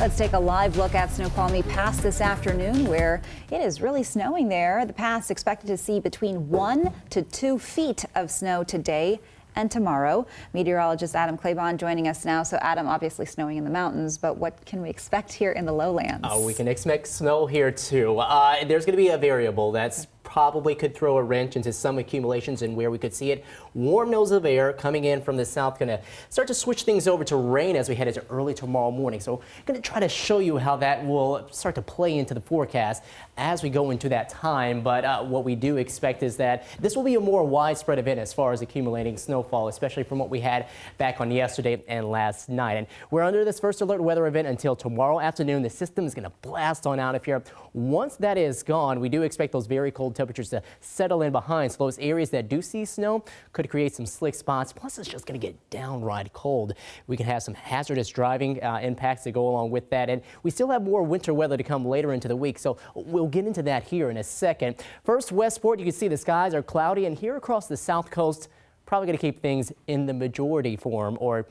Let's take a live look at Snoqualmie Pass this afternoon, where it is really snowing there. The pass expected to see between 1 to 2 feet of snow today and tomorrow. Meteorologist Adam Claiborne joining us now. So Adam, obviously snowing in the mountains, but what can we expect here in the lowlands? We can expect snow here too. There's going to be a variable that's probably could throw a wrench into some accumulations and where we could see it. Warm nose of air coming in from the south going to start to switch things over to rain as we head into early tomorrow morning. So I'm going to try to show you how that will start to play into the forecast as we go into that time. But what we do expect is that this will be a more widespread event as far as accumulating snowfall, especially from what we had back on yesterday and last night. And we're under this first alert weather event until tomorrow afternoon. The system is going to blast on out of here. Once that is gone, we do expect those very cold temperatures to settle in behind. So those areas that do see snow could create some slick spots. Plus, it's just going to get downright cold. We can have some hazardous driving impacts that go along with that. And we still have more winter weather to come later into the week. So we'll get into that here in a second. First, Westport, you can see the skies are cloudy. And here across the south coast, probably going to keep things in the majority form or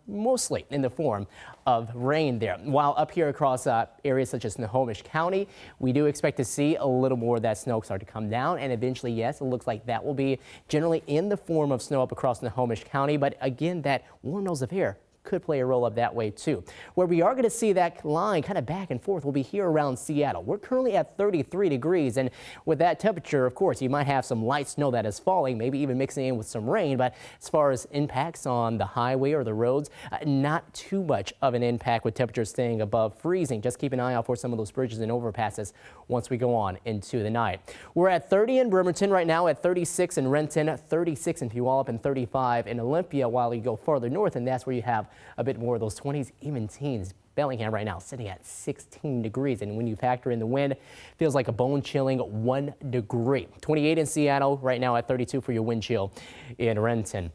mostly in the form of rain there. While up here across areas such as Snohomish County, we do expect to see a little more of that snow start to come down. And eventually, yes, it looks like that will be generally in the form of snow up across Snohomish County. But again, that warm nose of air could play a role up that way too. Where we are going to see that line kind of back and forth will be here around Seattle. We're currently at 33 degrees, and with that temperature, of course, you might have some light snow that is falling, maybe even mixing in with some rain. But as far as impacts on the highway or the roads, not too much of an impact with temperatures staying above freezing. Just keep an eye out for some of those bridges and overpasses once we go on into the night. We're at 30 in Bremerton right now, at 36 in Renton, 36 in Puyallup, and 35 in Olympia, while you go farther north, and that's where you have a bit more of those 20s, even teens. Bellingham right now sitting at 16 degrees. And when you factor in the wind, feels like a bone chilling 1 degree. 28 in Seattle right now at 32 for your wind chill in Renton.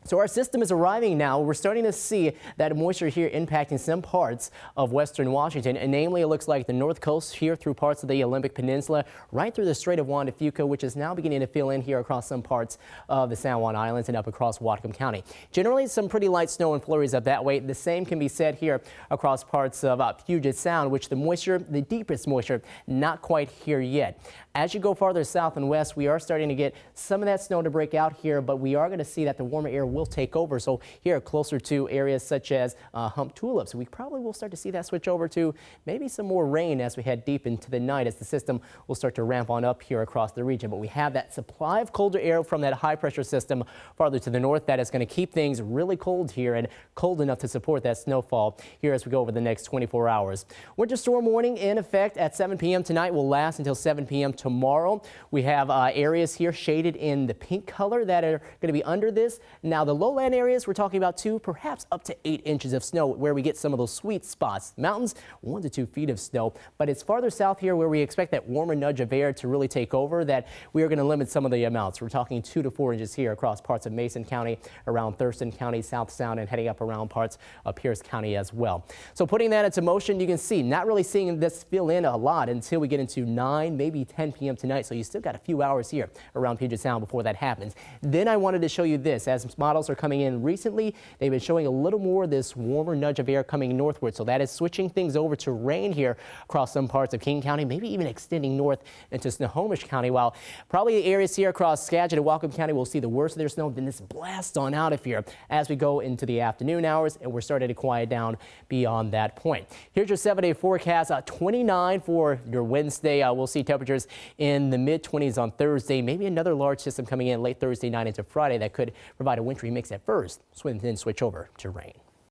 So our system is arriving now. We're starting to see that moisture here impacting some parts of western Washington. And namely, it looks like the north coast here through parts of the Olympic Peninsula, right through the Strait of Juan de Fuca, which is now beginning to fill in here across some parts of the San Juan Islands and up across Whatcom County. Generally, some pretty light snow and flurries up that way. The same can be said here across parts of Puget Sound, which the moisture, the deepest moisture, not quite here yet. As you go farther south and west, we are starting to get some of that snow to break out here, but we are going to see that the warmer air will take over. So here closer to areas such as Hump Tulips, we probably will start to see that switch over to maybe some more rain as we head deep into the night, as the system will start to ramp on up here across the region. But we have that supply of colder air from that high pressure system farther to the north that is going to keep things really cold here and cold enough to support that snowfall here as we go over the next 24 hours. Winter storm warning in effect at 7 p.m. tonight, will last until 7 p.m. tomorrow. We have areas here shaded in the pink color that are going to be under this. Now the lowland areas, we're talking about 2, perhaps up to 8 inches of snow where we get some of those sweet spots. Mountains, 1 to 2 feet of snow. But it's farther south here where we expect that warmer nudge of air to really take over that we are going to limit some of the amounts. We're talking 2 to 4 inches here across parts of Mason County, around Thurston County, South Sound, and heading up around parts of Pierce County as well. So putting that into motion, you can see not really seeing this fill in a lot until we get into 9, maybe 10 p.m. tonight. So you still got a few hours here around Puget Sound before that happens. Then I wanted to show you this. As models are coming in recently, they've been showing a little more of this warmer nudge of air coming northward. So that is switching things over to rain here across some parts of King County, maybe even extending north into Snohomish County, while probably the areas here across Skagit and Whatcom County will see the worst of their snow. Then this blast on out of here as we go into the afternoon hours, and we're starting to quiet down beyond that point. Here's your 7-day forecast. 29 for your Wednesday. We'll see temperatures in the mid-20s on Thursday. Maybe another large system coming in late Thursday night into Friday that could provide a wintry mix at first, then switch over to rain.